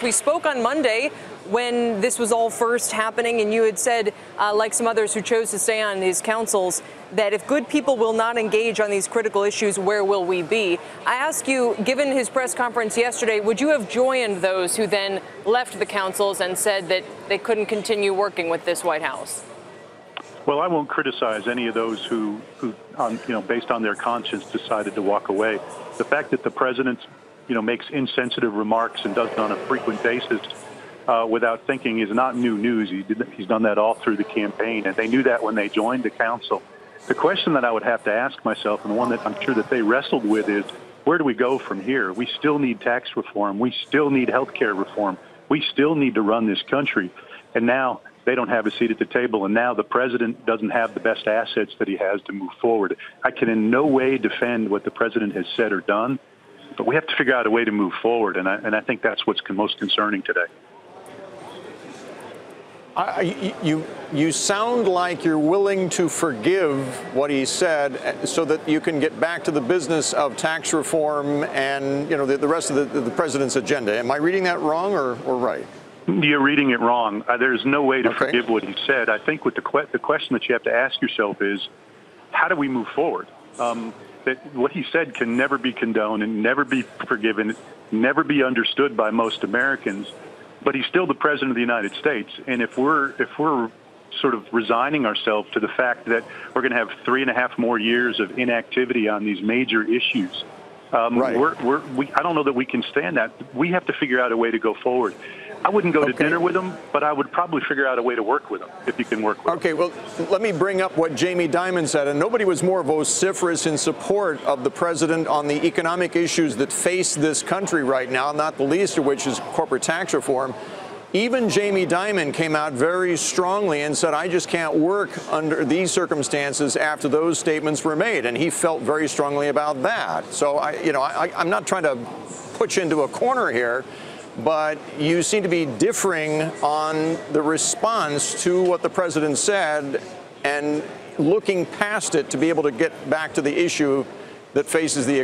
We spoke on Monday when this was all first happening, and you had said, like some others who chose to stay on these councils, that if good people will not engage on these critical issues, where will we be? I ask you, given his press conference yesterday, would you have joined those who then left the councils and said that they couldn't continue working with this White House? Well, I won't criticize any of those who based on their conscience, decided to walk away. The fact that the president, makes insensitive remarks and does it on a frequent basis without thinking is not new news. He's done that all through the campaign, and they knew that when they joined the council. The question that I would have to ask myself, and one that I'm sure that they wrestled with, is where do we go from here? We still need tax reform. We still need health care reform. We still need to run this country. And now they don't have a seat at the table, and now the president doesn't have the best assets that he has to move forward. I can in no way defend what the president has said or done, but we have to figure out a way to move forward, and I think that's what's most concerning today. You sound like you're willing to forgive what he said so that you can get back to the business of tax reform and the rest of the president's agenda. Am I reading that wrong or right? You're reading it wrong. There's no way to forgive what he said. I think what the question that you have to ask yourself is, how do we move forward? That what he said can never be condoned and never be forgiven, never be understood by most Americans. But he's still the president of the United States, and if we're sort of resigning ourselves to the fact that we're going to have 3.5 more years of inactivity on these major issues, I don't know that we can stand that. We have to figure out a way to go forward. I wouldn't go to dinner with him, but I would probably figure out a way to work with him, if you can work with him. Okay, well, let me bring up what Jamie Dimon said, and nobody was more vociferous in support of the president on the economic issues that face this country right now, not the least of which is corporate tax reform. Even Jamie Dimon came out very strongly and said, I just can't work under these circumstances after those statements were made, and he felt very strongly about that. So, I'm not trying to put you into a corner here, but you seem to be differing on the response to what the president said and looking past it to be able to get back to the issue that faces the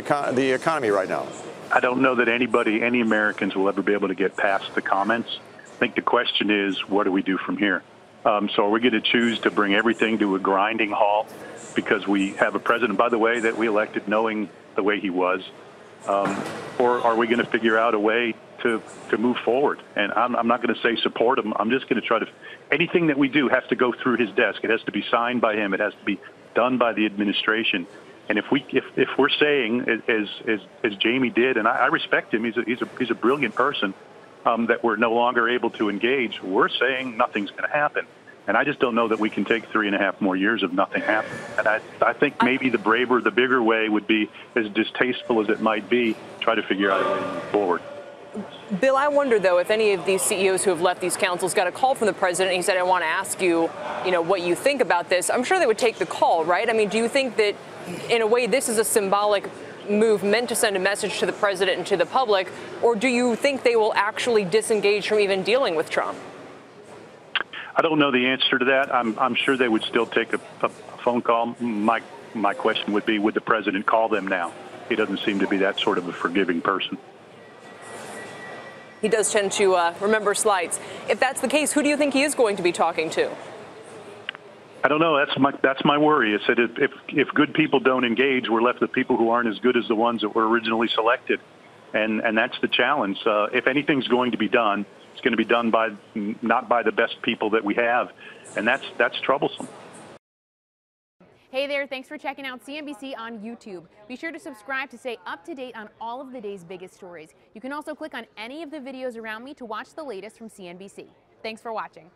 economy right now. I don't know that any Americans will ever be able to get past the comments. I think the question is, what do we do from here? So are we going to choose to bring everything to a grinding halt because we have a president, by the way, that we elected knowing the way he was? Or are we going to figure out a way to move forward? And I'm not going to say support him. I'm just going to try to, anything that we do has to go through his desk. It has to be signed by him. It has to be done by the administration. And if we're saying, as Jamie did, and I respect him, he's a brilliant person, that we're no longer able to engage, we're saying nothing's going to happen. And I just don't know that we can take 3.5 more years of nothing happening. And I think maybe the braver, the bigger way would be, as distasteful as it might be, try to figure out a way to move forward. Bill, I wonder, though, if any of these CEOs who have left these councils got a call from the president and he said, I want to ask you, what you think about this. I'm sure they would take the call, right? I mean, do you think that, in a way, this is a symbolic move meant to send a message to the president and to the public, or do you think they will actually disengage from even dealing with Trump? I don't know the answer to that. I'm sure they would still take a phone call. My question would be, would the president call them now? He doesn't seem to be that sort of a forgiving person. He does tend to remember slights. If that's the case, who do you think he is going to be talking to? I don't know. That's my worry. It's that if good people don't engage, we're left with people who aren't as good as the ones that were originally selected, and that's the challenge. If anything's going to be done, it's going to be done not by the best people that we have, and that's troublesome. Hey there, thanks for checking out CNBC on YouTube. Be sure to subscribe to stay up to date on all of the day's biggest stories. You can also click on any of the videos around me to watch the latest from CNBC. Thanks for watching.